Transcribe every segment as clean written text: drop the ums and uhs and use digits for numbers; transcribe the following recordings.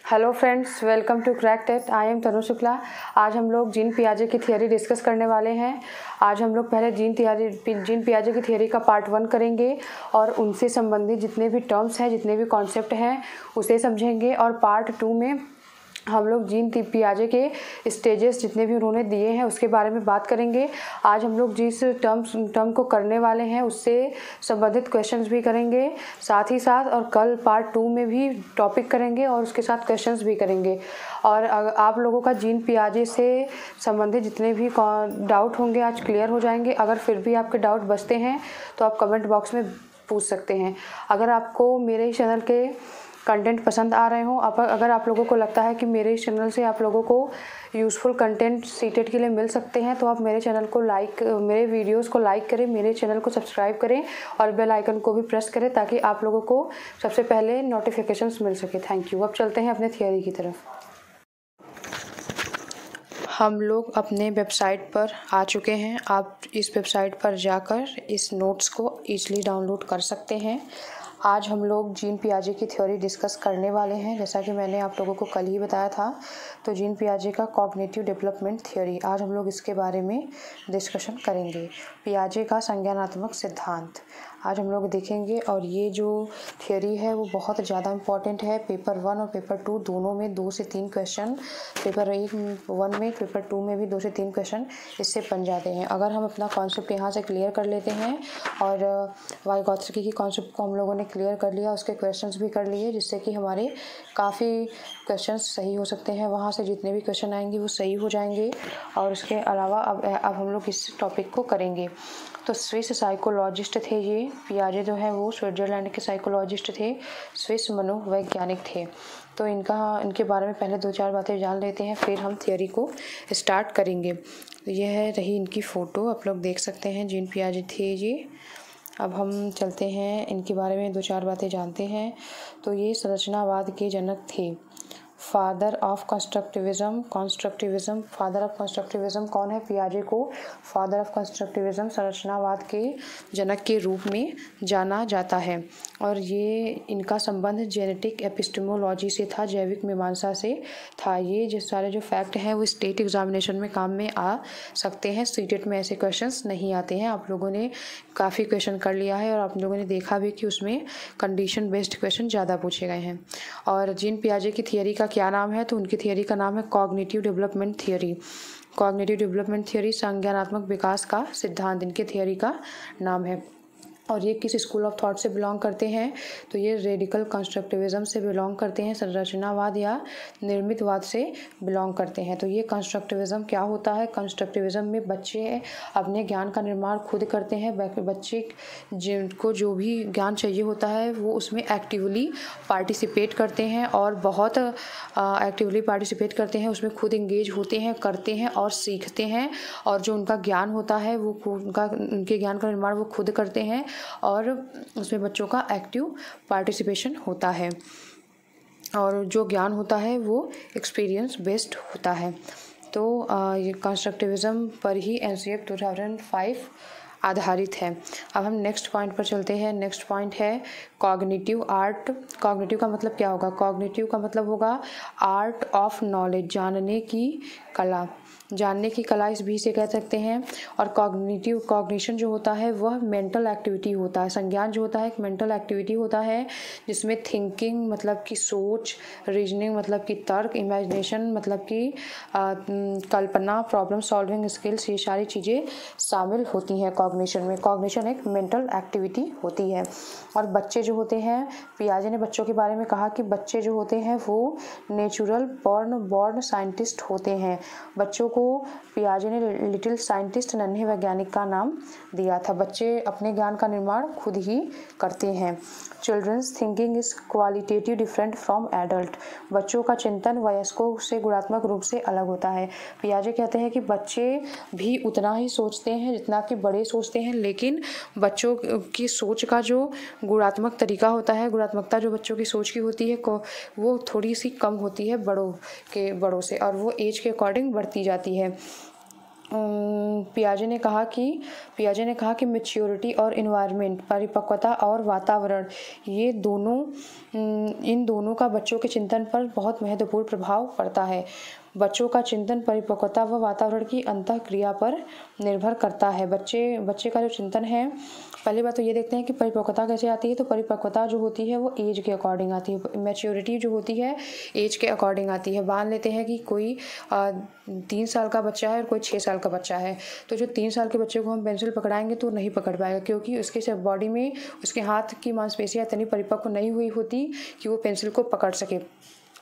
Hello friends, welcome to crack TET. I am Tanu Shukla. आज हम लोग जीन पियाजे की थियरी डिस्कस करने वाले हैं। आज हम लोग पहले जीन पियाजे की थियरी का पार्ट 1 करेंगे और उनसे संबंधित जितने भी टर्म्स हैं, जितने भी कॉन्सेप्ट हैं उसे समझेंगे। और पार्ट 2 में हम लोग जीन पियाजे के स्टेजेस जितने भी उन्होंने दिए हैं उसके बारे में बात करेंगे। आज हम लोग जिस टर्म को करने वाले हैं उससे संबंधित क्वेश्चंस भी करेंगे साथ ही साथ, और कल पार्ट 2 में भी टॉपिक करेंगे और उसके साथ क्वेश्चंस भी करेंगे। और आप लोगों का जीन पियाजे से संबंधित जितने भी डाउट होंगे आज क्लियर हो जाएंगे। अगर फिर भी आपके डाउट बचते हैं तो आप कमेंट बॉक्स में पूछ सकते हैं। अगर आपको मेरे चैनल के कंटेंट पसंद आ रहे हो, अगर आप लोगों को लगता है कि मेरे चैनल से आप लोगों को यूज़फुल कंटेंट सीटेट के लिए मिल सकते हैं, तो आप मेरे वीडियोस को लाइक करें, मेरे चैनल को सब्सक्राइब करें और बेल आइकन को भी प्रेस करें ताकि आप लोगों को सबसे पहले नोटिफिकेशंस मिल सके। Thank you. अब चलते हैं अपने थियरी की तरफ। हम लोग अपने वेबसाइट पर आ चुके हैं। आप इस वेबसाइट पर जाकर इस नोट्स को ईजिली डाउनलोड कर सकते हैं। आज हम लोग जीन पियाजे की थ्योरी डिस्कस करने वाले हैं। जैसा कि मैंने आप लोगों को कल ही बताया था, तो जीन पियाजे का कॉग्निटिव डेवलपमेंट थ्योरी, आज हम लोग इसके बारे में डिस्कशन करेंगे। पियाजे का संज्ञानात्मक सिद्धांत आज हम लोग देखेंगे। और ये जो थ्योरी है वो बहुत ज़्यादा इम्पॉर्टेंट है। पेपर 1 और पेपर 2 दोनों में 2 से 3 क्वेश्चन, पेपर 1 में, पेपर 2 में भी 2 से 3 क्वेश्चन इससे बन जाते हैं। अगर हम अपना कॉन्सेप्ट यहाँ से क्लियर कर लेते हैं और वाइगोत्स्की की कॉन्सेप्ट को हम लोगों ने क्लियर कर लिया, उसके क्वेश्चंस भी कर लिए, जिससे कि हमारे काफ़ी क्वेश्चंस सही हो सकते हैं। वहाँ से जितने भी क्वेश्चन आएंगे वो सही हो जाएंगे। और उसके अलावा अब हम लोग इस टॉपिक को करेंगे। तो स्विस साइकोलॉजिस्ट थे ये। पियाजे जो है वो स्विट्ज़रलैंड के साइकोलॉजिस्ट थे, स्विस मनोवैज्ञानिक थे। तो इनके बारे में पहले 2-4 बातें जान लेते हैं, फिर हम थियरी को स्टार्ट करेंगे। यह रही इनकी फ़ोटो, आप लोग देख सकते हैं, जीन पियाजे थे ये। अब हम चलते हैं इनके बारे में 2-4 बातें जानते हैं। तो ये संरचनावाद के जनक थे, father of constructivism. Father of constructivism कौन है? पियाजे को फादर ऑफ कंस्ट्रक्टिविज्म, संरचनावाद के जनक के रूप में जाना जाता है। और ये इनका संबंध जेनेटिक एपिस्टेमोलॉजी से था, जैविक मीमांसा से था। ये जो सारे जो फैक्ट हैं वो स्टेट एग्जामिनेशन में काम में आ सकते हैं। सीटेट में ऐसे क्वेश्चंस नहीं आते हैं। आप लोगों ने काफ़ी क्वेश्चन कर लिया है और आप लोगों ने देखा भी कि उसमें कंडीशन बेस्ड क्वेश्चन ज़्यादा पूछे गए हैं। और जीन पियाजे की थियरी का क्या नाम है? तो उनकी थियरी का नाम है cognitive development theory. Cognitive development theory, संज्ञानात्मक विकास का सिद्धांत, इनके थियरी का नाम है। और ये किस स्कूल ऑफ थॉट से बिलोंग करते हैं? तो ये रेडिकल कंस्ट्रक्टिविज्म से बिलोंग करते हैं, संरचनावाद या निर्मितवाद से बिलोंग करते हैं। तो ये कंस्ट्रक्टिविज्म क्या होता है? कंस्ट्रक्टिविज्म में बच्चे अपने ज्ञान का निर्माण खुद करते हैं। बच्चे जिनको जो भी ज्ञान चाहिए होता है वो उसमें एक्टिवली पार्टिसिपेट करते हैं और बहुत एक्टिवली पार्टिसिपेट करते हैं, उसमें खुद इंगेज होते हैं, करते हैं और सीखते हैं। और जो उनका ज्ञान होता है वो उनके ज्ञान का निर्माण वो खुद करते हैं और उसमें बच्चों का एक्टिव पार्टिसिपेशन होता है। और जो ज्ञान होता है वो एक्सपीरियंस बेस्ड होता है। तो ये कंस्ट्रक्टिविज्म पर ही एनसीएफ 2005 आधारित है। अब हम नेक्स्ट पॉइंट पर चलते हैं। नेक्स्ट पॉइंट है कॉग्निटिव आर्ट। कॉग्निटिव का मतलब क्या होगा? कॉग्निटिव का मतलब होगा आर्ट ऑफ नॉलेज, जानने की कला। जानने की कला इस भी से कह सकते हैं। और कॉग्निशन जो होता है वह मेंटल एक्टिविटी होता है। संज्ञान जो होता है एक मेंटल एक्टिविटी होता है जिसमें थिंकिंग मतलब कि सोच, रीजनिंग मतलब कि तर्क, इमेजिनेशन मतलब कि कल्पना, प्रॉब्लम सॉल्विंग स्किल्स, ये सारी चीज़ें शामिल होती हैं कॉग्निशन में। कॉग्निशन एक मेंटल एक्टिविटी होती है। और बच्चे जो होते हैं, पियाजे ने बच्चों के बारे में कहा कि बच्चे जो होते हैं वो नेचुरल बॉर्न साइंटिस्ट होते हैं। बच्चों को पियाजे ने लिटिल साइंटिस्ट, नन्हे वैज्ञानिक का नाम दिया था। बच्चे अपने ज्ञान का निर्माण खुद ही करते हैं। Children's thinking is qualitative different from adult. बच्चों का चिंतन वयस्कों से गुणात्मक रूप से अलग होता है। पियाजे कहते हैं कि बच्चे भी उतना ही सोचते हैं जितना कि बड़े सोचते हैं, लेकिन बच्चों की सोच का जो गुणात्मक तरीका होता है, गुणात्मकता जो बच्चों की सोच की होती है वो थोड़ी सी कम होती है बड़ों से, और वो एज के अकॉर्डिंग बढ़ती जाती है। पियाजे ने कहा कि मैच्योरिटी और इन्वायरमेंट, परिपक्वता और वातावरण, ये दोनों इन दोनों का बच्चों के चिंतन पर बहुत महत्वपूर्ण प्रभाव पड़ता है। बच्चों का चिंतन परिपक्वता व वातावरण की अंतःक्रिया पर निर्भर करता है। बच्चे का जो चिंतन है, पहली बात तो ये देखते हैं कि परिपक्वता कैसे आती है। तो परिपक्वता जो होती है वो एज के अकॉर्डिंग आती है। मैच्योरिटी जो होती है एज के अकॉर्डिंग आती है। मान लेते हैं कि कोई 3 साल का बच्चा है और कोई 6 साल का बच्चा है, तो जो 3 साल के बच्चे को हम पेंसिल पकड़ाएंगे तो नहीं पकड़ पाएगा, क्योंकि उसके सब बॉडी में उसके हाथ की मांसपेशियां इतनी परिपक्व नहीं हुई होती कि वो पेंसिल को पकड़ सके।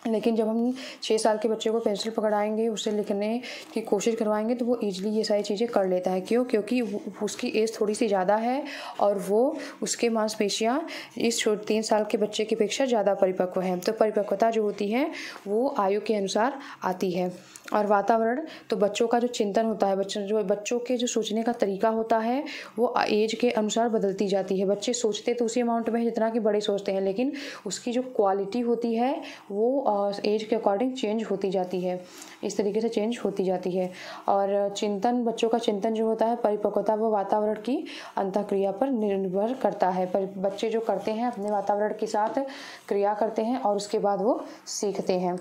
लेकिन जब हम 6 साल के बच्चे को पेंसिल पकड़ाएंगे, उसे लिखने की कोशिश करवाएंगे, तो वो ईजिली ये सारी चीज़ें कर लेता है। क्यों? क्योंकि उसकी एज थोड़ी सी ज़्यादा है और वो उसके मांसपेशियां इस 3 साल के बच्चे की अपेक्षा ज़्यादा परिपक्व हैं। तो परिपक्वता जो होती है वो आयु के अनुसार आती है। और वातावरण, तो बच्चों का जो चिंतन होता है, बच्चों के जो सोचने का तरीका होता है वो एज के अनुसार बदलती जाती है। बच्चे सोचते तो उसी अमाउंट में है जितना कि बड़े सोचते हैं, लेकिन उसकी जो क्वालिटी होती है वो एज के अकॉर्डिंग चेंज होती जाती है। इस तरीके से चेंज होती जाती है। और चिंतन, बच्चों का चिंतन जो होता है परिपक्वता व वातावरण की अंतःक्रिया पर निर्भर करता है। पर बच्चे जो करते हैं अपने वातावरण के साथ क्रिया करते हैं और उसके बाद वो सीखते हैं।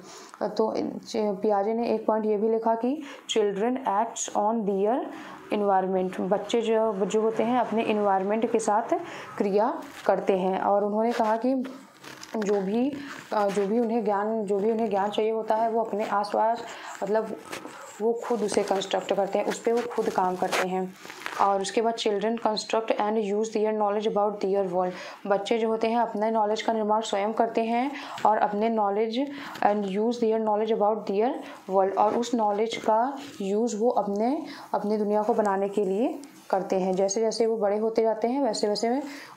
तो पियाजे ने एक पॉइंट ये भी लिखा कि children acts on their environment, बच्चे जो होते हैं अपने इन्वायरमेंट के साथ क्रिया करते हैं। और उन्होंने कहा कि जो भी उन्हें ज्ञान चाहिए होता है वो अपने आसपास, मतलब वो खुद उसे कंस्ट्रक्ट करते हैं, उस पर वो खुद काम करते हैं। और उसके बाद children construct and use their knowledge about their world, बच्चे जो होते हैं अपने नॉलेज का निर्माण स्वयं करते हैं और अपने knowledge and use their knowledge about their world, और उस नॉलेज का यूज़ वो अपने दुनिया को बनाने के लिए करते हैं। जैसे जैसे वो बड़े होते जाते हैं वैसे वैसे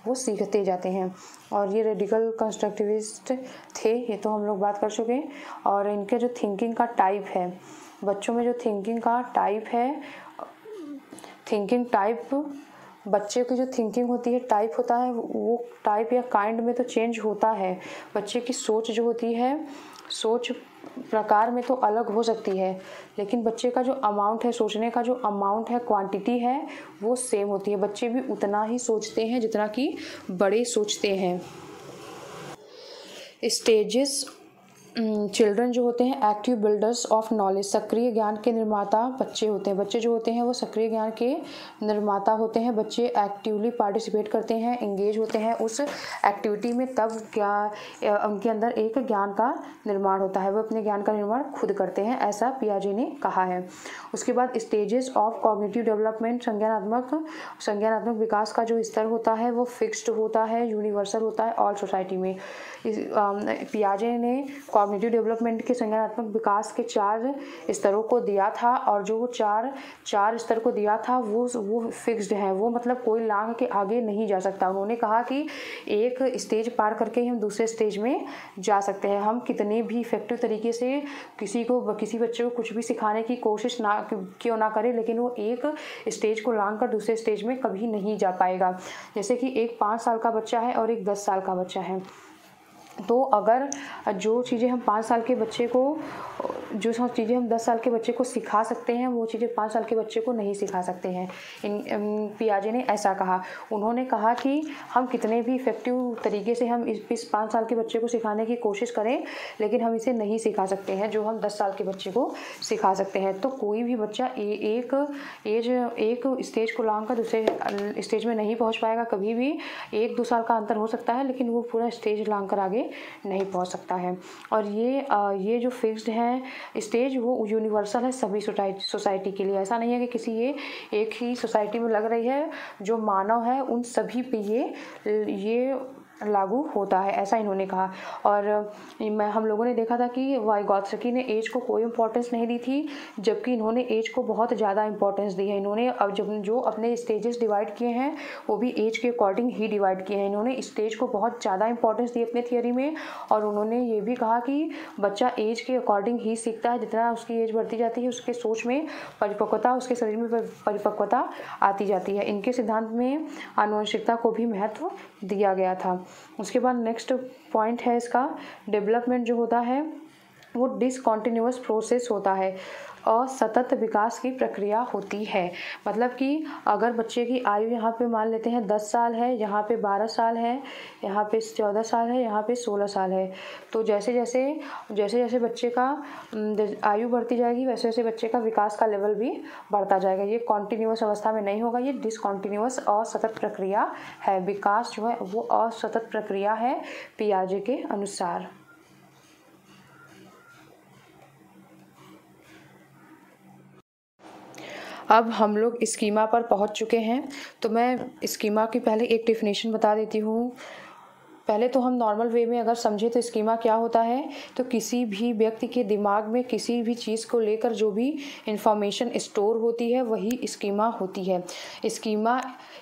वो सीखते जाते हैं। और ये रेडिकल कंस्ट्रक्टिविस्ट थे, ये तो हम लोग बात कर चुके हैं। और इनके जो थिंकिंग का टाइप है, बच्चों में जो थिंकिंग का टाइप है, थिंकिंग टाइप, बच्चे की जो थिंकिंग होती है टाइप होता है, वो टाइप या काइंड में तो चेंज होता है। बच्चे की सोच जो होती है, सोच प्रकार में तो अलग हो सकती है, लेकिन बच्चे का जो अमाउंट है, सोचने का जो अमाउंट है, क्वांटिटी है, वो सेम होती है। बच्चे भी उतना ही सोचते हैं जितना कि बड़े सोचते हैं। स्टेजेस, चिल्ड्रन जो होते हैं एक्टिव बिल्डर्स ऑफ नॉलेज, सक्रिय ज्ञान के निर्माता बच्चे होते हैं। बच्चे जो होते हैं वो सक्रिय ज्ञान के निर्माता होते हैं। बच्चे एक्टिवली पार्टिसिपेट करते हैं, एंगेज होते हैं उस एक्टिविटी में, तब उनके अंदर एक ज्ञान का निर्माण होता है, वो अपने ज्ञान का निर्माण खुद करते हैं, ऐसा पियाजे ने कहा है। उसके बाद स्टेजेस ऑफ कॉग्निटिव डेवलपमेंट, संज्ञानात्मक विकास का जो स्तर होता है वो फिक्स्ड होता है, यूनिवर्सल होता है ऑल सोसाइटी में। पियाजे ने कॉग्निटिव डेवलपमेंट के संज्ञानात्मक विकास के 4 स्तरों को दिया था, और जो वो चार स्तर को दिया था वो फिक्स्ड है, वो मतलब कोई लांघ के आगे नहीं जा सकता। उन्होंने कहा कि एक स्टेज पार करके ही हम दूसरे स्टेज में जा सकते हैं। हम कितने भी इफेक्टिव तरीके से किसी बच्चे को कुछ भी सिखाने की कोशिश क्यों ना करें, लेकिन वो एक स्टेज को लांघ कर दूसरे स्टेज में कभी नहीं जा पाएगा। जैसे कि एक 5 साल का बच्चा है और एक 10 साल का बच्चा है, तो अगर जो चीज़ें हम 5 साल के बच्चे को, जो चीज़ें हम 10 साल के बच्चे को सिखा सकते हैं, वो चीज़ें 5 साल के बच्चे को नहीं सिखा सकते हैं। पियाजे ने ऐसा कहा। उन्होंने कहा कि हम कितने भी इफेक्टिव तरीके से हम इस 5 साल के बच्चे को सिखाने की कोशिश करें, लेकिन हम इसे नहीं सिखा सकते हैं जो हम 10 साल के बच्चे को सिखा सकते हैं। तो कोई भी बच्चा एक स्टेज को लांघ कर दूसरे स्टेज में नहीं पहुँच पाएगा कभी भी। 1-2 साल का अंतर हो सकता है, लेकिन वो पूरा स्टेज लांघ कर आगे नहीं पहुंच सकता है। और ये जो फिक्स्ड है स्टेज, वो यूनिवर्सल है सभी सोसाइटी के लिए। ऐसा नहीं है कि किसी एक ही सोसाइटी में लग रही है, जो मानव है उन सभी पे ये लागू होता है, ऐसा इन्होंने कहा। और हम लोगों ने देखा था कि वाइगॉत्स्की ने एज को कोई इंपॉर्टेंस नहीं दी थी, जबकि इन्होंने एज को बहुत ज़्यादा इंपॉर्टेंस दी है। इन्होंने अब जो अपने स्टेजेस डिवाइड किए हैं वो भी एज के अकॉर्डिंग ही डिवाइड किए हैं। इन्होंने स्टेज को बहुत ज़्यादा इंपॉर्टेंस दी अपने थियोरी में, और उन्होंने ये भी कहा कि बच्चा एज के अकॉर्डिंग ही सीखता है। जितना उसकी एज बढ़ती जाती है उसके सोच में परिपक्वता, उसके शरीर में परिपक्वता आती जाती है। इनके सिद्धांत में आनुवंशिकता को भी महत्व दिया गया था। उसके बाद नेक्स्ट पॉइंट है इसका, डेवलपमेंट जो होता है वो डिसकंटिन्यूअस प्रोसेस होता है, असतत विकास की प्रक्रिया होती है। मतलब कि अगर बच्चे की आयु यहाँ पे मान लेते हैं 10 साल है, यहाँ पे 12 साल है, यहाँ पे 14 साल है, यहाँ पे 16 साल है, तो जैसे जैसे बच्चे का आयु बढ़ती जाएगी वैसे वैसे बच्चे का विकास का लेवल भी बढ़ता जाएगा। ये कॉन्टिन्यूअस अवस्था में नहीं होगा, ये डिसकंटिन्यूअस असतत प्रक्रिया है। विकास जो है वो असतत प्रक्रिया है पियाजे के अनुसार। अब हम लोग स्कीमा पर पहुंच चुके हैं, तो मैं स्कीमा की पहले एक डेफिनेशन बता देती हूँ। पहले तो हम नॉर्मल वे में अगर समझे तो स्कीमा क्या होता है, तो किसी भी व्यक्ति के दिमाग में किसी भी चीज़ को लेकर जो भी इंफॉर्मेशन स्टोर होती है वही स्कीमा होती है। स्कीमा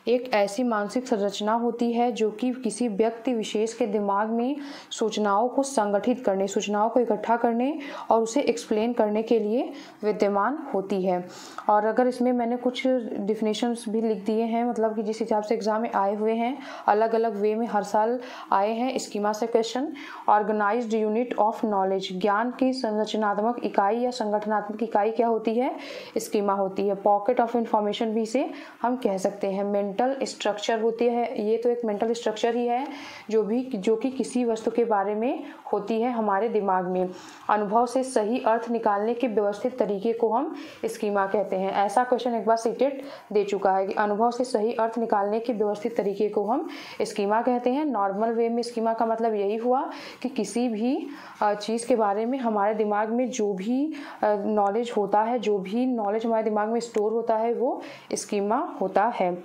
एक ऐसी मानसिक संरचना होती है जो कि किसी व्यक्ति विशेष के दिमाग में सूचनाओं को संगठित करने, सूचनाओं को इकट्ठा करने और उसे एक्सप्लेन करने के लिए विद्यमान होती है। और अगर इसमें मैंने कुछ डिफिनेशंस भी लिख दिए हैं, मतलब कि जिस हिसाब से एग्जाम में आए हुए हैं, अलग अलग वे में हर साल आए हैं स्कीमा से question. Organised unit of knowledge, ज्ञान की संरचनात्मक इकाई या संगठनात्मक इकाई क्या होती है, स्कीमा होती है। पॉकेट ऑफ इंफॉर्मेशन भी इसे हम कह सकते हैं। मेंटल स्ट्रक्चर होती है, ये तो एक मेंटल स्ट्रक्चर ही है जो कि किसी वस्तु के बारे में होती है हमारे दिमाग में। अनुभव से सही अर्थ निकालने के व्यवस्थित तरीके को हम स्कीमा कहते हैं। ऐसा क्वेश्चन एक बार सीटेट दे चुका है कि अनुभव से सही अर्थ निकालने के व्यवस्थित तरीके को हम स्कीमा कहते हैं। नॉर्मल वे में स्कीमा का मतलब यही हुआ कि किसी भी चीज़ के बारे में हमारे दिमाग में जो भी नॉलेज होता है, जो भी नॉलेज हमारे दिमाग में स्टोर होता है वो स्कीमा होता है।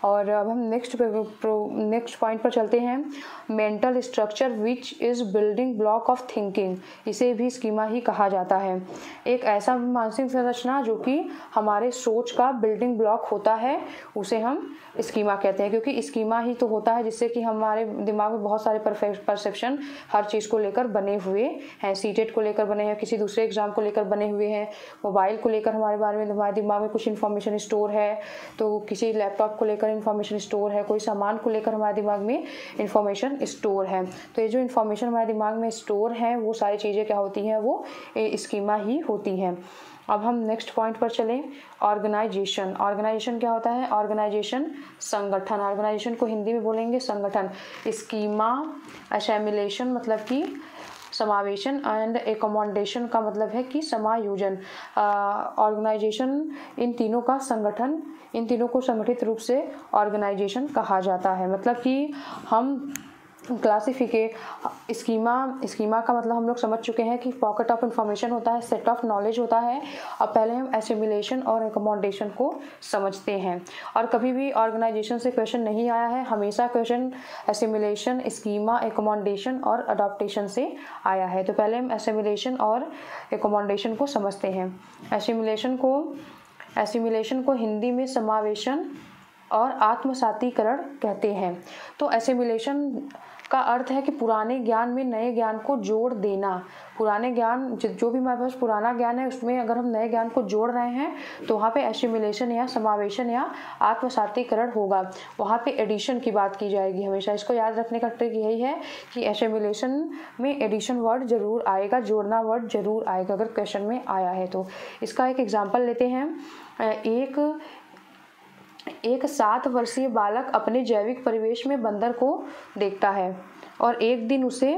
और अब हम नेक्स्ट पॉइंट पर चलते हैं। Mental structure which is building block of thinking, इसे भी स्कीमा ही कहा जाता है। एक ऐसा मानसिक संरचना जो कि हमारे सोच का बिल्डिंग ब्लॉक होता है उसे हम स्कीमा कहते हैं, क्योंकि स्कीमा ही तो होता है जिससे कि हमारे दिमाग में बहुत सारे परसेप्शन हर चीज़ को लेकर बने हुए हैं। सीटेट को लेकर बने हैं, किसी दूसरे एग्जाम को लेकर बने हुए हैं, मोबाइल को लेकर हमारे बारे में हमारे दिमाग में कुछ इन्फॉर्मेशन स्टोर है, तो किसी लैपटॉप को लेकर इन्फॉर्मेशन स्टोर है, कोई सामान को लेकर हमारे दिमाग में इन्फॉर्मेशन स्टोर है। तो ये जो इन्फॉर्मेशन हमारे दिमाग में स्टोर है वो सारी चीज़ें क्या होती हैं, वो स्कीमा ही होती हैं। अब हम नेक्स्ट पॉइंट पर चलें। ऑर्गेनाइजेशन। ऑर्गेनाइजेशन क्या होता है, ऑर्गेनाइजेशन संगठन। ऑर्गेनाइजेशन को हिंदी में बोलेंगे संगठन। स्कीमा असेमिलेशन मतलब कि समावेशन, एंड एकोमोडेशन का मतलब है कि समायोजन। ऑर्गेनाइजेशन इन तीनों का संगठन, इन तीनों को संगठित रूप से ऑर्गेनाइजेशन कहा जाता है। मतलब कि हम स्कीमा का मतलब हम लोग समझ चुके हैं कि पॉकेट ऑफ इंफॉर्मेशन होता है, सेट ऑफ नॉलेज होता है। अब पहले हम एसिमिलेशन और एकोमोडेशन को समझते हैं। और कभी भी ऑर्गेनाइजेशन से क्वेश्चन नहीं आया है, हमेशा क्वेश्चन एसिमिलेशन, स्कीमा, एकोमोडेशन और अडॉप्टेशन से आया है। तो पहले हम एसिमिलेशन और एकोमोडेशन को समझते हैं। एसिमिलेशन को हिंदी में समावेशन और आत्मसातीकरण कहते हैं। तो एसिमिलेशन का अर्थ है कि पुराने ज्ञान में नए ज्ञान को जोड़ देना। पुराने ज्ञान जो भी हमारे पास पुराना ज्ञान है उसमें अगर हम नए ज्ञान को जोड़ रहे हैं तो वहाँ पे एसिमिलेशन या समावेशन या आत्मसातीकरण होगा, वहाँ पे एडिशन की बात की जाएगी। हमेशा इसको याद रखने का ट्रिक यही है कि एसिमिलेशन में एडिशन वर्ड जरूर आएगा, जोड़ना वर्ड जरूर आएगा अगर क्वेश्चन में आया है तो। इसका एक एग्जाम्पल लेते हैं। एक 7 वर्षीय बालक अपने जैविक परिवेश में बंदर को देखता है और एक दिन उसे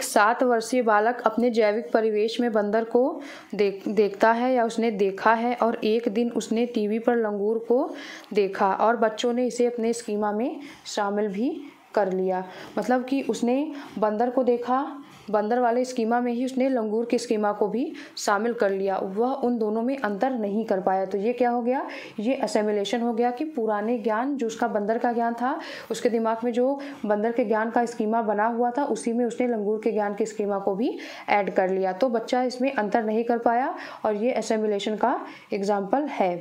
7 वर्षीय बालक अपने जैविक परिवेश में बंदर को देखता है या उसने देखा है, और एक दिन उसने टीवी पर लंगूर को देखा और बच्चों ने इसे अपने स्कीमा में शामिल भी कर लिया। मतलब कि उसने बंदर को देखा, बंदर वाले स्कीमा में ही उसने लंगूर के स्कीमा को भी शामिल कर लिया, वह उन दोनों में अंतर नहीं कर पाया। तो ये क्या हो गया, ये असेमिलेशन हो गया कि पुराने ज्ञान जो उसका बंदर का ज्ञान था, उसके दिमाग में जो बंदर के ज्ञान का स्कीमा बना हुआ था उसी में उसने लंगूर के ज्ञान के स्कीमा को भी ऐड कर लिया। तो बच्चा इसमें अंतर नहीं कर पाया और ये असेमिलेशन का एग्जाम्पल है।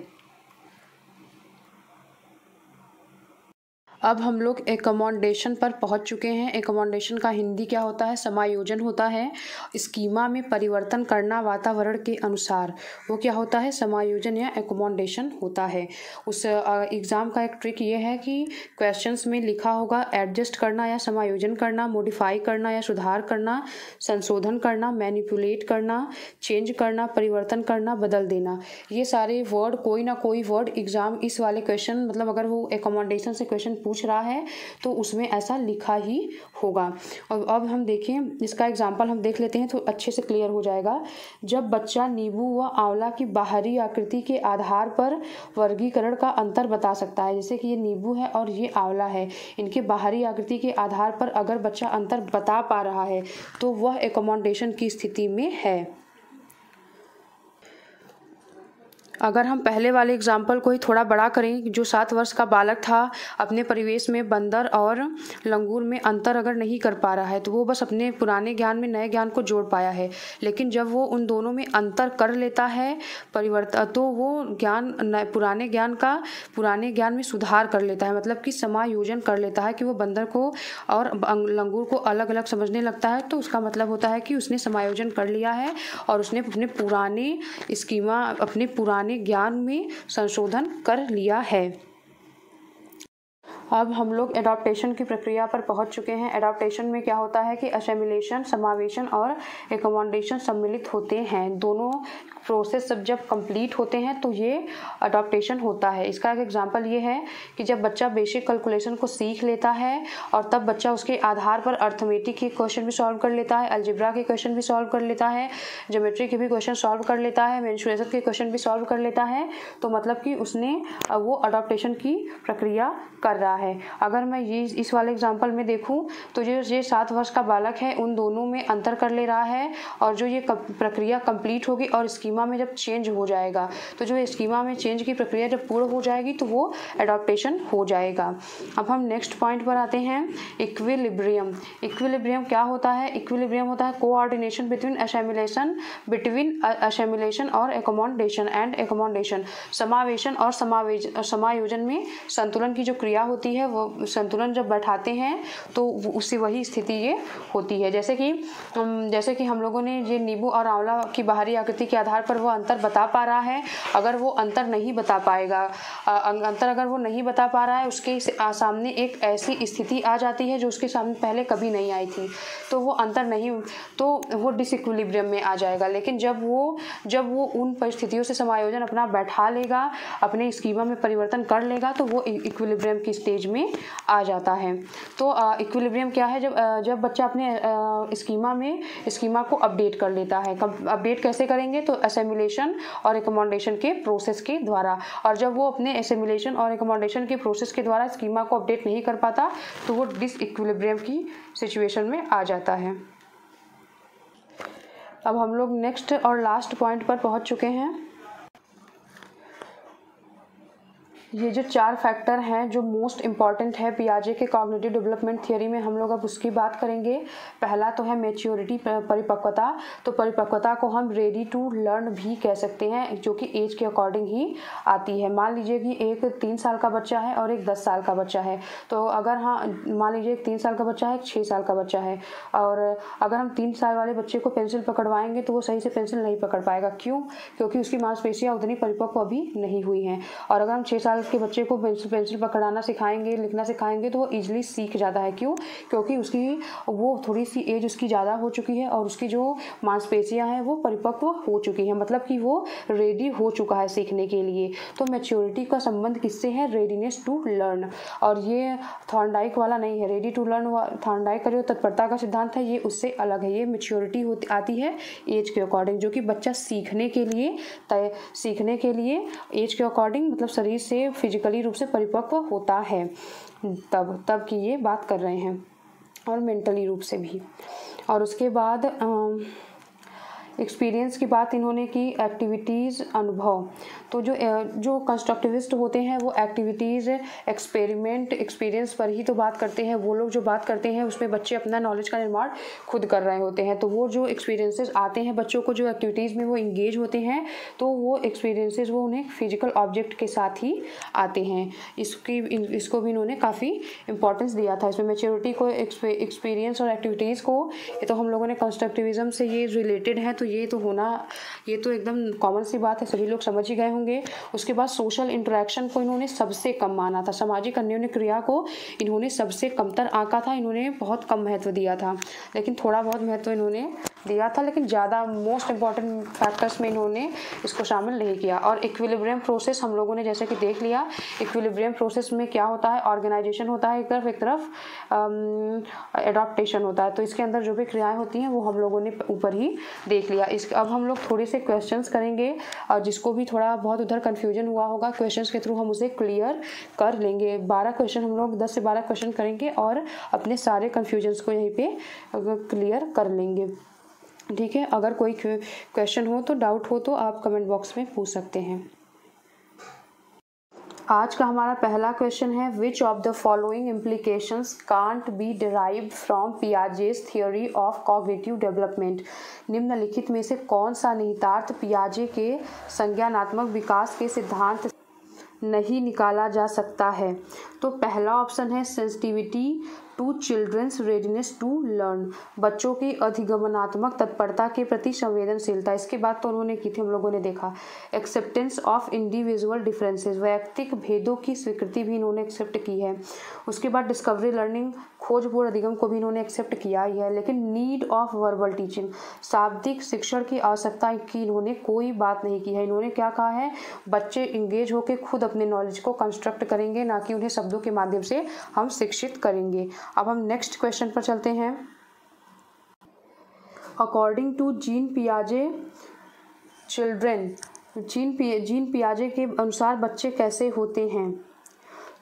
अब हम लोग एकोमोडेशन पर पहुंच चुके हैं। एकोमोडेशन का हिंदी क्या होता है? समायोजन होता है। स्कीमा में परिवर्तन करना वातावरण के अनुसार, वो क्या होता है? समायोजन या एकोमोडेशन होता है। उस एग्ज़ाम का एक ट्रिक ये है कि क्वेश्चंस में लिखा होगा एडजस्ट करना या समायोजन करना, मॉडिफाई करना या सुधार करना, संशोधन करना, मैनिपुलेट करना, चेंज करना, परिवर्तन करना, बदल देना। ये सारे वर्ड, कोई ना कोई वर्ड एग्ज़ाम इस वाले क्वेश्चन, मतलब अगर वो एकोमोडेशन से क्वेश्चन पूछ रहा है तो उसमें ऐसा लिखा ही होगा। और अब हम देखें, इसका एग्जांपल हम देख लेते हैं तो अच्छे से क्लियर हो जाएगा। जब बच्चा नींबू व आंवला की बाहरी आकृति के आधार पर वर्गीकरण का अंतर बता सकता है, जैसे कि ये नींबू है और ये आंवला है, इनके बाहरी आकृति के आधार पर अगर बच्चा अंतर बता पा रहा है तो वह एकोमोडेशन की स्थिति में है। अगर हम पहले वाले एग्जाम्पल को ही थोड़ा बड़ा करें, जो 7 वर्ष का बालक था, अपने परिवेश में बंदर और लंगूर में अंतर अगर नहीं कर पा रहा है तो वो बस अपने पुराने ज्ञान में नए ज्ञान को जोड़ पाया है। लेकिन जब वो उन दोनों में अंतर कर लेता है, परिवर्तन, तो वो पुराने ज्ञान में सुधार कर लेता है, मतलब कि समायोजन कर लेता है कि वो बंदर को और लंगूर को अलग अलग समझने लगता है। तो उसका मतलब होता है कि उसने समायोजन कर लिया है और उसने अपने पुराने ज्ञान में संशोधन कर लिया है। अब हम लोग एडॉप्टेशन की प्रक्रिया पर पहुंच चुके हैं। एडॉप्टेशन में क्या होता है कि असेमिलेशन, समावेशन और एकोमोडेशन सम्मिलित होते हैं। दोनों प्रोसेस जब कंप्लीट होते हैं तो ये अडॉप्टेशन होता है। इसका एक एग्जांपल ये है कि जब बच्चा बेसिक कैलकुलेशन को सीख लेता है और तब बच्चा उसके आधार पर अर्थमेटिक के क्वेश्चन भी सॉल्व कर लेता है, अलजेब्रा के क्वेश्चन भी सॉल्व कर लेता है, ज्योमेट्री के भी क्वेश्चन सॉल्व कर लेता है, मेंसुरेशन के क्वेश्चन भी सॉल्व कर लेता है, तो मतलब कि उसने वो अडॉप्टेशन की प्रक्रिया कर रहा है। अगर मैं ये इस वाले एग्जाम्पल में देखूँ तो ये 7 वर्ष का बालक है, उन दोनों में अंतर कर ले रहा है और जो ये प्रक्रिया कंप्लीट होगी और स्कीमा में जब चेंज हो जाएगा, तो जो स्कीमा में चेंज की प्रक्रिया जब पूर्ण हो जाएगी तो वो एडॉप्टेशन हो जाएगा। अब हम नेक्स्ट पॉइंट पर आते हैं, इक्विलिब्रियम। इक्विलिब्रियम क्या होता है? इक्विलिब्रियम होता है कोऑर्डिनेशन बिटवीन असेमिलेशन और एकोमोडेशन एंड एकोमोडेशन। समावेशन और समायोजन में संतुलन की जो क्रिया होती है, वो संतुलन जब बैठाते हैं तो उससे वही स्थिति ये होती है। जैसे कि हम लोगों ने ये नींबू और आंवला की बाहरी आकृति के आधार पर वो अंतर बता पा रहा है। अगर वो अंतर नहीं बता पाएगा, अगर वो नहीं बता पा रहा है, उसके सामने एक ऐसी स्थिति आ जाती है जो उसके सामने पहले कभी नहीं आई थी, तो वो अंतर नहीं, तो वो डिसइक्विलिब्रियम में आ जाएगा। लेकिन जब वो उन परिस्थितियों से समायोजन अपना बैठा लेगा, अपने स्कीमा में परिवर्तन कर लेगा, तो वो इक्विलिब्रियम की स्टेज में आ जाता है। तो इक्विलिब्रियम क्या है? जब बच्चा अपने स्कीमा को अपडेट कर लेता है। अपडेट कैसे करेंगे? तो असेमिलेशन और एकोमोडेशन के प्रोसेस के द्वारा। और जब वो अपने असेमिलेशन और एकोमोडेशन के प्रोसेस के द्वारा स्कीमा को अपडेट नहीं कर पाता तो वो डिसइक्विलिब्रियम की सिचुएशन में आ जाता है। अब हम लोग नेक्स्ट और लास्ट पॉइंट पर पहुंच चुके हैं। ये जो 4 फैक्टर हैं जो मोस्ट इम्पॉर्टेंट है पियाजे के कॉग्निटिव डेवलपमेंट थियरी में, हम लोग अब उसकी बात करेंगे। पहला तो है मैच्योरिटी, परिपक्वता। तो परिपक्वता को हम रेडी टू लर्न भी कह सकते हैं, जो कि एज के अकॉर्डिंग ही आती है। मान लीजिए कि एक 3 साल का बच्चा है और एक 10 साल का बच्चा है। तो अगर मान लीजिए एक 3 साल का बच्चा है, एक 6 साल का बच्चा है, और अगर हम 3 साल वाले बच्चे को पेंसिल पकड़वाएंगे तो वो सही से पेंसिल नहीं पकड़ पाएगा। क्यों? क्योंकि उसकी मांसपेशियाँ उतनी परिपक्व अभी नहीं हुई हैं। और अगर हम 6 साल के बच्चे को पेंसिल पकड़ाना सिखाएंगे, लिखना सिखाएंगे, तो वो इजीली सीख जाता है। क्यों? क्योंकि वो थोड़ी सी एज उसकी ज़्यादा हो चुकी है और उसकी जो मांसपेशियां हैं वो परिपक्व हो चुकी हैं, मतलब कि वो रेडी हो चुका है सीखने के लिए। तो मैच्योरिटी का संबंध किससे है? Readiness to learn. और ये थॉर्नडाइक वाला नहीं है। रेडी टू लर्न थॉर्नडाइक का जो तत्परता का सिद्धांत है ये उससे अलग है। ये मैच्योरिटी आती है एज के अकॉर्डिंग, जो कि बच्चा सीखने के लिए एज के अकॉर्डिंग, मतलब शरीर से फिजिकली रूप से परिपक्व होता है, तब की ये बात कर रहे हैं, और मेंटली रूप से भी। और उसके बाद एक्सपीरियंस की बात इन्होंने की, एक्टिविटीज़ अनुभव। तो जो कंस्ट्रक्टिविस्ट होते हैं वो एक्टिविटीज़, एक्सपेरिमेंट, एक्सपीरियंस पर ही तो बात करते हैं। वो लोग जो बात करते हैं उसमें बच्चे अपना नॉलेज का निर्माण खुद कर रहे होते हैं। तो वो जो एक्सपीरियंसेस आते हैं बच्चों को, जो एक्टिविटीज़ में वो इंगेज होते हैं, तो वो एक्सपीरियंसेस वो उन्हें फिजिकल ऑब्जेक्ट के साथ ही आते हैं। इसको भी इन्होंने काफ़ी इंपॉर्टेंस दिया था। इसमें मैच्योरिटी को, एक्सपीरियंस और एक्टिविटीज़ को, ये तो हम लोगों ने कंस्ट्रक्टिविज्म से ये रिलेटेड है, तो ये तो एकदम कॉमन सी बात है, सभी लोग समझ ही गए होंगे। उसके बाद सोशल इंटरेक्शन को इन्होंने सबसे कम माना था, सामाजिक अन्योन्य क्रिया को इन्होंने सबसे कमतर आंका था, इन्होंने बहुत कम महत्व दिया था। लेकिन थोड़ा बहुत महत्व इन्होंने दिया था, लेकिन ज़्यादा मोस्ट इम्पॉर्टेंट फैक्टर्स में इन्होंने इसको शामिल नहीं किया। और इक्विलिब्रियम प्रोसेस हम लोगों ने जैसे कि देख लिया, इक्विलिब्रियम प्रोसेस में क्या होता है, ऑर्गेनाइजेशन होता है एक तरफ एडॉप्टेशन होता है। तो इसके अंदर जो भी क्रियाएं होती हैं वो हम लोगों ने ऊपर ही देख लिया। अब हम लोग थोड़े से क्वेश्चंस करेंगे, और जिसको भी थोड़ा बहुत उधर कन्फ्यूजन हुआ होगा क्वेश्चंस के थ्रू हम उसे क्लियर कर लेंगे। 12 क्वेश्चन हम लोग 10 से 12 क्वेश्चन करेंगे और अपने सारे कन्फ्यूजन्स को यहीं पे क्लियर कर लेंगे। ठीक है, अगर कोई क्वेश्चन हो तो, डाउट हो तो आप कमेंट बॉक्स में पूछ सकते हैं। आज का हमारा पहला क्वेश्चन है, which of the following implications can't be derived from Piaget's theory of cognitive development. निम्नलिखित में से कौन सा निहितार्थ पियाजे के संज्ञानात्मक विकास के सिद्धांत नहीं निकाला जा सकता है। तो पहला ऑप्शन है sensitivity to children's readiness to learn, बच्चों की अधिगमनात्मक तत्परता के प्रति संवेदनशीलता। इसके बाद तो उन्होंने की थी, हम लोगों ने देखा एक्सेप्टेंस ऑफ इंडिविजुअल डिफरेंसेस, वैयक्तिक भेदों की स्वीकृति भी इन्होंने एक्सेप्ट की है। उसके बाद डिस्कवरी लर्निंग, खोजपूर्ण अधिगम को भी इन्होंने एक्सेप्ट किया ही है। लेकिन नीड ऑफ वर्बल टीचिंग, शाब्दिक शिक्षण की आवश्यकता की इन्होंने कोई बात नहीं की है। इन्होंने क्या कहा है, बच्चे इंगेज होकर खुद अपने नॉलेज को कंस्ट्रक्ट करेंगे, ना कि उन्हें शब्दों के माध्यम से हम शिक्षित करेंगे। अब हम नेक्स्ट क्वेश्चन पर चलते हैं। अकॉर्डिंग टू जीन पियाजे चिल्ड्रेन, जीन पियाजे के अनुसार बच्चे कैसे होते हैं।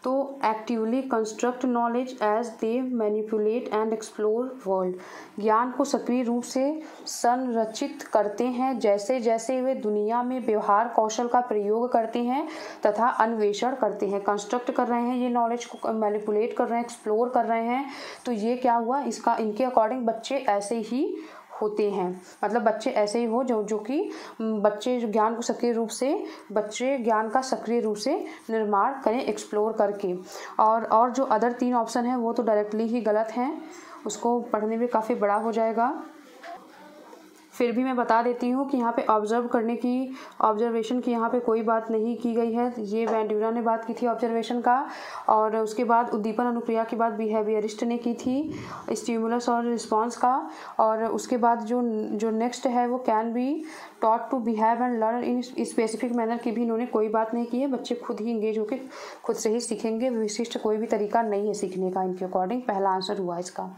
तो actively construct knowledge as they manipulate and explore world, ज्ञान को सक्रिय रूप से संरचित करते हैं जैसे जैसे वे दुनिया में व्यवहार कौशल का प्रयोग करते हैं तथा अन्वेषण करते हैं। कंस्ट्रक्ट कर रहे हैं, ये नॉलेज को मैनिपुलेट कर रहे हैं, एक्सप्लोर कर रहे हैं। तो ये क्या हुआ, इसका इनके अकॉर्डिंग बच्चे ऐसे ही होते हैं, मतलब बच्चे ऐसे ही हो जो कि बच्चे ज्ञान को सक्रिय रूप से, बच्चे ज्ञान का सक्रिय रूप से निर्माण करें एक्सप्लोर करके। और जो अदर 3 ऑप्शन हैं वो तो डायरेक्टली ही गलत हैं, उसको पढ़ने में काफ़ी बड़ा हो जाएगा। फिर भी मैं बता देती हूँ कि यहाँ पे ऑब्जर्वेशन की यहाँ पे कोई बात नहीं की गई है। ये बैंड्यूरा ने बात की थी ऑब्जर्वेशन का, और उसके बाद उद्दीपन अनुक्रिया की बात बिहेवियरिस्ट ने की थी, स्टिमुलस और रिस्पॉन्स का। और उसके बाद जो नेक्स्ट है वो can be taught to behave and learn in specific manner की भी इन्होंने कोई बात नहीं की है। बच्चे खुद ही इंगेज होकर खुद से ही सीखेंगे, विशिष्ट कोई भी तरीका नहीं है सीखने का इनके अकॉर्डिंग। पहला आंसर हुआ इसका।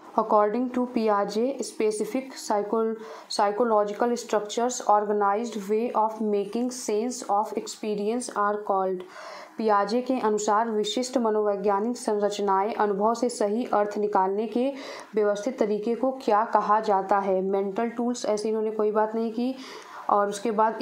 According to Piaget, specific psychological structures, organized way of making sense of experience are called. पियाजे के अनुसार विशिष्ट मनोवैज्ञानिक संरचनाएं अनुभव से सही अर्थ निकालने के व्यवस्थित तरीके को क्या कहा जाता है। मेंटल टूल्स, ऐसे इन्होंने कोई बात नहीं की। और उसके बाद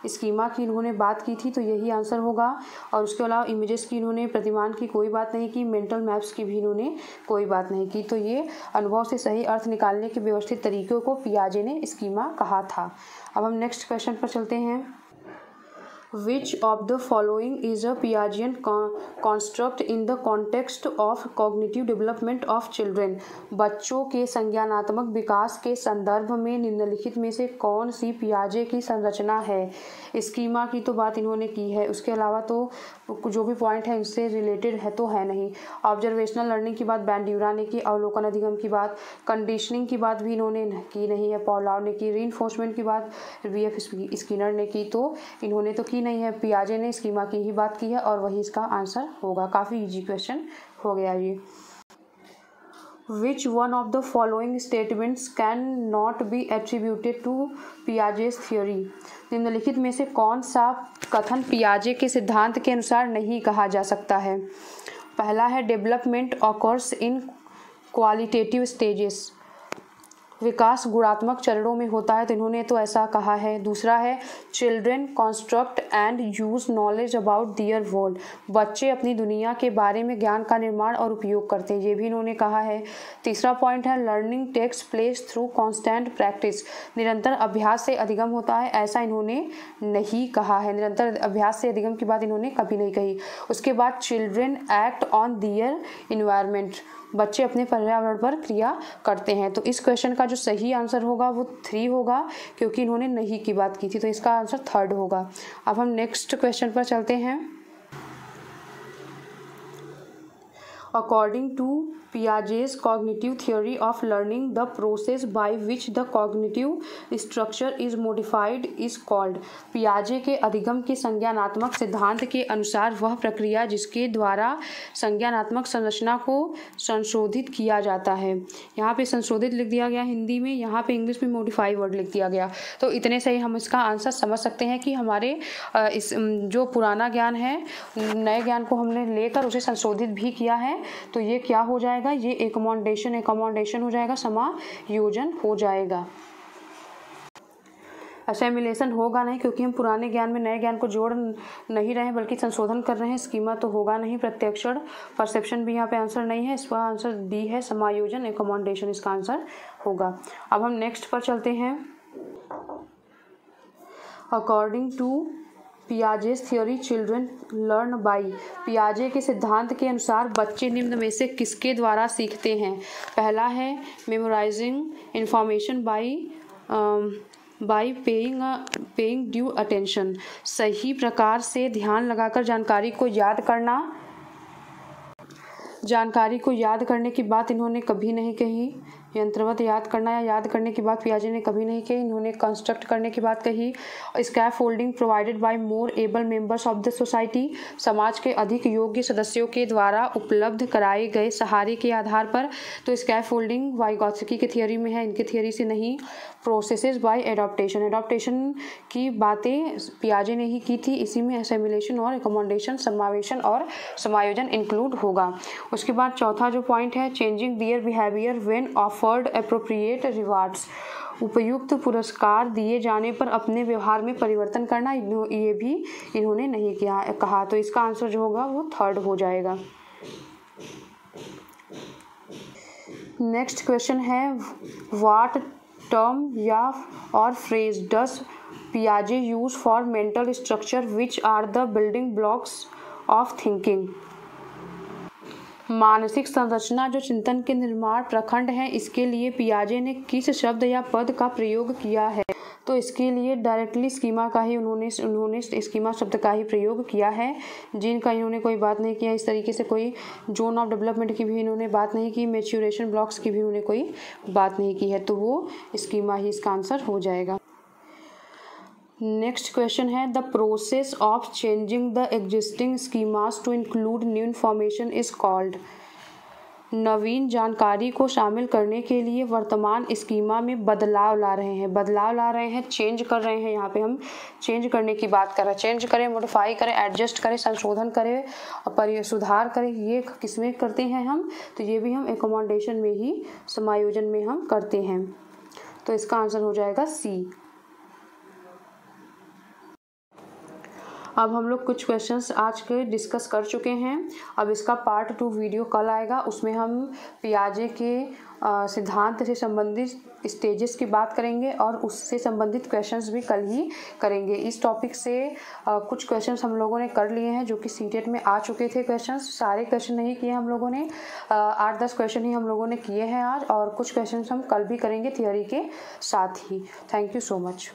स्कीमा की इन्होंने बात की थी, तो यही आंसर होगा। और उसके अलावा इमेजेस की इन्होंने, प्रतिमान की कोई बात नहीं की। मेंटल मैप्स की भी इन्होंने कोई बात नहीं की। तो ये अनुभव से सही अर्थ निकालने के व्यवस्थित तरीकों को पियाजे ने स्कीमा कहा था। अब हम नेक्स्ट क्वेश्चन पर चलते हैं। Which of the following is a Piagetian construct in the context of cognitive development of children? बच्चों के संज्ञानात्मक विकास के संदर्भ में निम्नलिखित में से कौन सी पियाजे की संरचना है। स्कीमा की तो बात इन्होंने की है, उसके अलावा तो जो भी पॉइंट है इससे रिलेटेड है तो है नहीं। ऑब्जर्वेशनल लर्निंग की बात बैंड्यूरा ने की, अवलोकन अधिगम की बात, कंडीशनिंग की बात भी इन्होंने की नहीं है, पॉलाव ने की, रीइंफोर्समेंट की बात वीएफ स्किनर ने की, तो इन्होंने तो की नहीं है। पियाजे ने स्कीमा की ही बात की है और वही इसका आंसर होगा। काफ़ी इजी क्वेश्चन हो गया ये। Which one of the following statements can not be attributed to Piaget's theory? निम्नलिखित में से कौन सा कथन पियाजे के सिद्धांत के अनुसार नहीं कहा जा सकता है। पहला है development occurs in qualitative stages, विकास गुणात्मक चरणों में होता है, तो इन्होंने तो ऐसा कहा है। दूसरा है children construct and use knowledge about their world, बच्चे अपनी दुनिया के बारे में ज्ञान का निर्माण और उपयोग करते हैं, ये भी इन्होंने कहा है। तीसरा पॉइंट है learning takes place through constant practice, निरंतर अभ्यास से अधिगम होता है, ऐसा इन्होंने नहीं कहा है। निरंतर अभ्यास से अधिगम की बात इन्होंने कभी नहीं कही। उसके बाद children act on their environment, बच्चे अपने पर्यावरण पर क्रिया करते हैं। तो इस क्वेश्चन का जो सही आंसर होगा वो 3 होगा, क्योंकि इन्होंने नहीं की बात की थी, तो इसका आंसर 3rd होगा। अब हम नेक्स्ट क्वेश्चन पर चलते हैं। According to Piaget's cognitive theory of learning, the process by which the cognitive structure is modified is called। पियाजे के अधिगम के संज्ञानात्मक सिद्धांत के अनुसार वह प्रक्रिया जिसके द्वारा संज्ञानात्मक संरचना को संशोधित किया जाता है, यहाँ पे संशोधित लिख दिया गया हिंदी में, यहाँ पे इंग्लिश में मॉडिफाई वर्ड लिख दिया गया। तो इतने से ही हम इसका आंसर समझ सकते हैं कि हमारे इस जो पुराना ज्ञान है, नए ज्ञान को हमने लेकर उसे संशोधित भी किया है, तो ये क्या हो जाएगा, ये एकमोडेशन हो जाएगा, समायोजन हो जाएगा। असेमिलेशन होगा नहीं, क्योंकि हम पुराने ज्ञान में नए ज्ञान को जोड़ नहीं रहे हैं बल्कि संशोधन कर रहे हैं। स्कीमा तो होगा नहीं। प्रत्यक्षण परसेप्शन भी यहाँ पे आंसर नहीं है, इसका आंसर डी है, समायोजन एकमोडेशन इसका आंसर होगा। अब हम नेक्स्ट पर चलते हैं। According to Piaget's theory children learn by, पियाजे के सिद्धांत के अनुसार बच्चे निम्न में से किसके द्वारा सीखते हैं। पहला है memorising information by paying due attention, सही प्रकार से ध्यान लगाकर जानकारी को याद करने की बात इन्होंने कभी नहीं कही। यंत्रवत याद करना या याद करने की बात पियाजे ने कभी नहीं कही। इन्होंने कंस्ट्रक्ट करने की बात कही। Scaffolding provided by more able members of the society, समाज के अधिक योग्य सदस्यों के द्वारा उपलब्ध कराए गए सहारे के आधार पर, तो स्कैफोल्डिंग वाइगोत्स्की की थियोरी में है, इनकी थियोरी से नहीं। प्रोसेसेस बाय एडॉप्टेशन, एडॉप्टेशन की बातें पियाजे ने ही की थी, इसी में असेमिलेशन और एकमोडेशन, समावेशन और समायोजन इंक्लूड होगा। उसके बाद चौथा जो पॉइंट है changing their behaviour when offered appropriate rewards, उपयुक्त पुरस्कार दिए जाने पर अपने व्यवहार में परिवर्तन करना, ये भी इन्होंने नहीं कहा, तो इसका आंसर जो होगा वो 3rd हो जाएगा। नेक्स्ट क्वेश्चन है व्हाट टर्म या और फ्रेज डज पियाजे use for mental structure which are the building blocks of thinking, मानसिक संरचना जो चिंतन के निर्माण प्रखंड है, इसके लिए पियाजे ने किस शब्द या पद का प्रयोग किया है। तो इसके लिए डायरेक्टली स्कीमा का ही उन्होंने स्कीमा शब्द का ही प्रयोग किया है, जिनका इन्होंने कोई बात नहीं किया। इस तरीके से कोई जोन ऑफ डेवलपमेंट की भी इन्होंने बात नहीं की, मैच्योरेशन ब्लॉक्स की भी इन्होंने कोई बात नहीं की है, तो वो स्कीमा ही इसका आंसर हो जाएगा। नेक्स्ट क्वेश्चन है the process of changing the existing schemas to include new information is called, नवीन जानकारी को शामिल करने के लिए वर्तमान स्कीमा में बदलाव ला रहे हैं, चेंज कर रहे हैं। यहाँ पे हम चेंज करने की बात कर रहे हैं, चेंज करें, मॉडिफाई करें, एडजस्ट करें, संशोधन करें, सुधार करें, ये किसमें करते हैं हम, तो ये भी हम एकमोडेशन में ही, समायोजन में हम करते हैं, तो इसका आंसर हो जाएगा सी। अब हम लोग कुछ क्वेश्चंस आज के डिस्कस कर चुके हैं। अब इसका पार्ट 2 वीडियो कल आएगा, उसमें हम पियाजे के सिद्धांत से संबंधित स्टेजेस की बात करेंगे और उससे संबंधित क्वेश्चंस भी कल ही करेंगे। इस टॉपिक से कुछ क्वेश्चंस हम लोगों ने कर लिए हैं जो कि सीटेट में आ चुके थे क्वेश्चंस, सारे क्वेश्चन नहीं किए हम लोगों ने, 8-10 क्वेश्चन ही हम लोगों ने किए हैं आज, और कुछ क्वेश्चंस हम कल भी करेंगे थियोरी के साथ ही। Thank you so much.